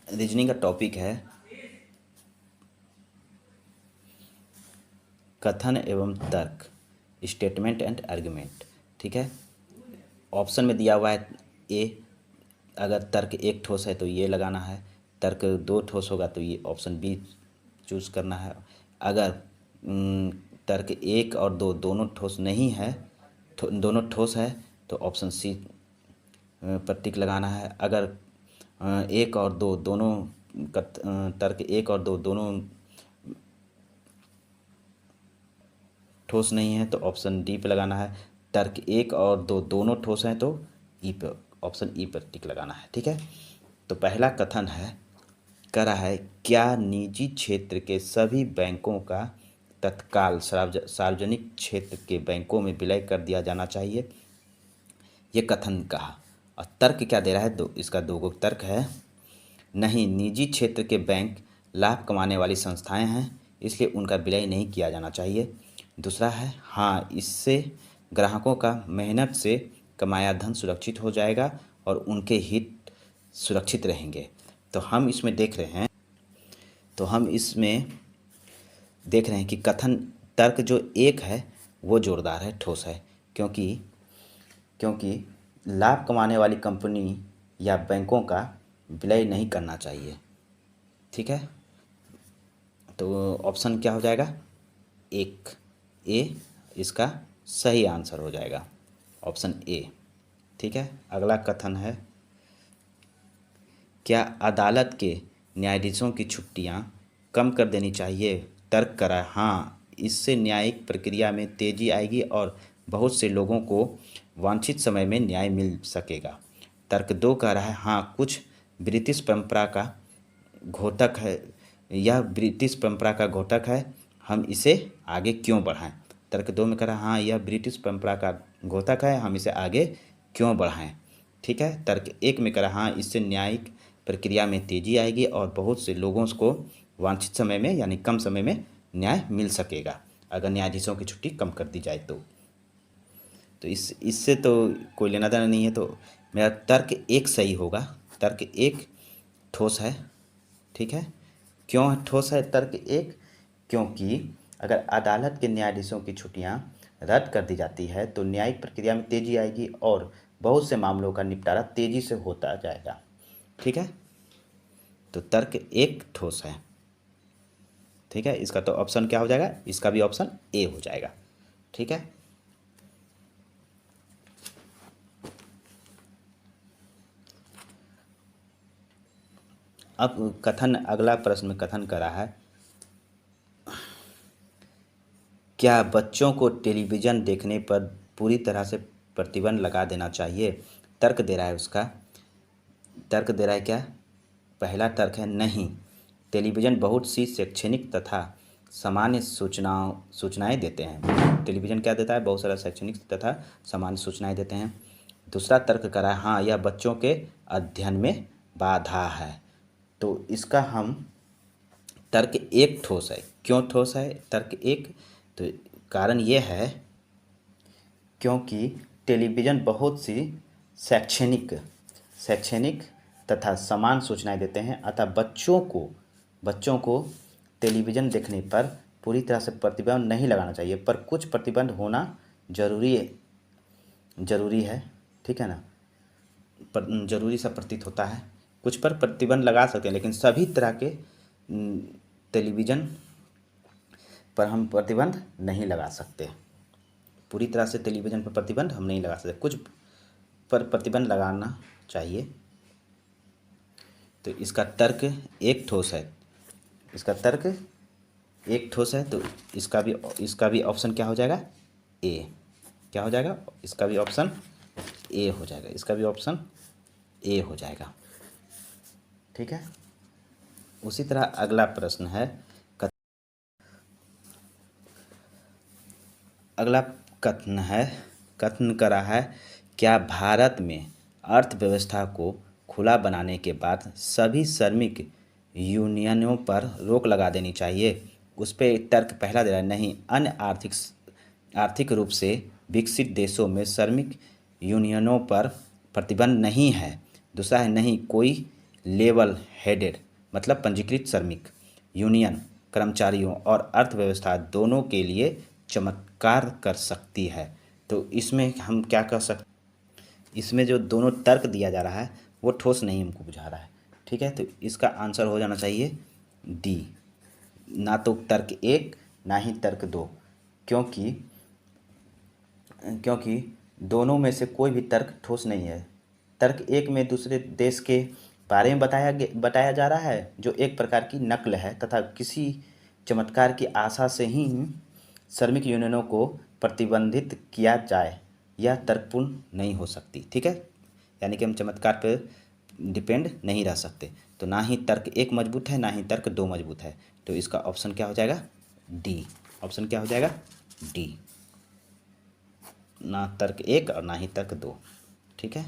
Reasoning का topic है कथन एवं तर्क, स्टेटमेंट एंड आर्गुमेंट। ठीक है, ऑप्शन में दिया हुआ है ए, अगर तर्क एक ठोस है तो ये लगाना है, तर्क दो ठोस होगा तो ये ऑप्शन बी चूज़ करना है। अगर तर्क एक और दो दोनों ठोस नहीं है, दोनों ठोस है तो ऑप्शन सी पर टिक लगाना है। अगर एक और दो दोनों तर्क एक और दो दोनों ठोस नहीं है तो ऑप्शन डी पे लगाना है। तर्क एक और दो दोनों ठोस हैं तो ई पे, ऑप्शन ई पर टिक लगाना है। ठीक है, तो पहला कथन है, कह रहा है क्या निजी क्षेत्र के सभी बैंकों का तत्काल सार्वजनिक क्षेत्र के बैंकों में विलय कर दिया जाना चाहिए, ये कथन कहा। और तर्क क्या दे रहा है, दो, इसका दो गो तर्क है। नहीं, निजी क्षेत्र के बैंक लाभ कमाने वाली संस्थाएं हैं, इसलिए उनका विलय नहीं किया जाना चाहिए। दूसरा है हाँ, इससे ग्राहकों का मेहनत से कमाया धन सुरक्षित हो जाएगा और उनके हित सुरक्षित रहेंगे। तो हम इसमें देख रहे हैं कि कथन तर्क जो एक है वो जोरदार है, ठोस है, क्योंकि लाभ कमाने वाली कंपनी या बैंकों का विलय नहीं करना चाहिए। ठीक है, तो ऑप्शन क्या हो जाएगा, एक, ए इसका सही आंसर हो जाएगा, ऑप्शन ए। ठीक है, अगला कथन है, क्या अदालत के न्यायाधीशों की छुट्टियां कम कर देनी चाहिए, तर्क करा हाँ, इससे न्यायिक प्रक्रिया में तेजी आएगी और बहुत से लोगों को वांछित समय में न्याय मिल सकेगा। तर्क दो कह रहा है हाँ, कुछ ब्रिटिश परंपरा का घोतक है, यह ब्रिटिश परंपरा का घोतक है, हम इसे आगे क्यों बढ़ाएं। तर्क दो में कह रहा हाँ, यह ब्रिटिश परंपरा का घोतक है, हम इसे आगे क्यों बढ़ाएं। ठीक है, तर्क एक में कह रहा हाँ, इससे न्यायिक प्रक्रिया में तेजी आएगी और बहुत से लोगों को वांछित समय में यानी कम समय में न्याय मिल सकेगा अगर न्यायाधीशों की छुट्टी कम कर दी जाए तो इससे तो कोई लेना देना नहीं है, तो मेरा तर्क एक सही होगा। तर्क एक ठोस है। ठीक है, क्यों ठोस है तर्क एक, क्योंकि अगर अदालत के न्यायाधीशों की छुट्टियां रद्द कर दी जाती है तो न्यायिक प्रक्रिया में तेजी आएगी और बहुत से मामलों का निपटारा तेजी से होता जाएगा। ठीक है, तो तर्क एक ठोस है। ठीक है, इसका तो ऑप्शन क्या हो जाएगा, इसका भी ऑप्शन ए हो जाएगा। ठीक है, अब कथन, अगला प्रश्न में कथन करा है, क्या बच्चों को टेलीविज़न देखने पर पूरी तरह से प्रतिबंध लगा देना चाहिए। तर्क दे रहा है उसका, तर्क दे रहा है क्या, पहला तर्क है नहीं, टेलीविज़न बहुत सी शैक्षणिक तथा सामान्य सूचनाएं देते हैं। टेलीविज़न क्या देता है, बहुत सारा शैक्षणिक तथा सामान्य सूचनाएं देते हैं। दूसरा तर्क करा है हाँ, यह बच्चों के अध्ययन में बाधा है। तो इसका हम तर्क एक ठोस है। क्यों ठोस है तर्क एक, तो कारण ये है क्योंकि टेलीविज़न बहुत सी शैक्षणिक तथा समान सूचनाएं देते हैं, अतः बच्चों को टेलीविज़न देखने पर पूरी तरह से प्रतिबंध नहीं लगाना चाहिए, पर कुछ प्रतिबंध होना जरूरी है। ठीक है ना, जरूरी सा प्रतीत होता है, कुछ पर प्रतिबंध लगा सकते हैं लेकिन सभी तरह के टेलीविज़न पर हम प्रतिबंध नहीं लगा सकते। पूरी तरह से टेलीविज़न पर प्रतिबंध हम नहीं लगा सकते, कुछ पर प्रतिबंध लगाना चाहिए। तो इसका तर्क एक ठोस है, इसका तर्क एक ठोस है, तो इसका भी ऑप्शन क्या हो जाएगा, ए। क्या हो जाएगा, इसका भी ऑप्शन ए हो जाएगा, इसका भी ऑप्शन ए हो जाएगा। ठीक है, उसी तरह अगला प्रश्न है, अगला कथन करा है, क्या भारत में अर्थव्यवस्था को खुला बनाने के बाद सभी श्रमिक यूनियनों पर रोक लगा देनी चाहिए। उस पर तर्क पहला दे रहा है नहीं, अन्य आर्थिक रूप से विकसित देशों में श्रमिक यूनियनों पर प्रतिबंध नहीं है। दूसरा है नहीं, कोई लेवल हेडेड मतलब पंजीकृत श्रमिक, यूनियन कर्मचारियों और अर्थव्यवस्था दोनों के लिए चमत्कार कर सकती है। तो इसमें हम क्या कर सकते, इसमें जो दोनों तर्क दिया जा रहा है वो ठोस नहीं हमको बुझा रहा है। ठीक है, तो इसका आंसर हो जाना चाहिए डी, ना तो तर्क 1 ना ही तर्क 2, क्योंकि क्योंकि दोनों में से कोई भी तर्क ठोस नहीं है। तर्क 1 में दूसरे देश के बारे में बताया जा रहा है जो एक प्रकार की नकल है तथा किसी चमत्कार की आशा से ही श्रमिक यूनियनों को प्रतिबंधित किया जाए, यह तर्कपूर्ण नहीं हो सकती। ठीक है, यानी कि हम चमत्कार पर डिपेंड नहीं रह सकते। तो ना ही तर्क 1 मजबूत है ना ही तर्क 2 मजबूत है। तो इसका ऑप्शन क्या हो जाएगा, डी। ऑप्शन क्या हो जाएगा, डी, ना तर्क 1 और ना ही तर्क 2। ठीक है।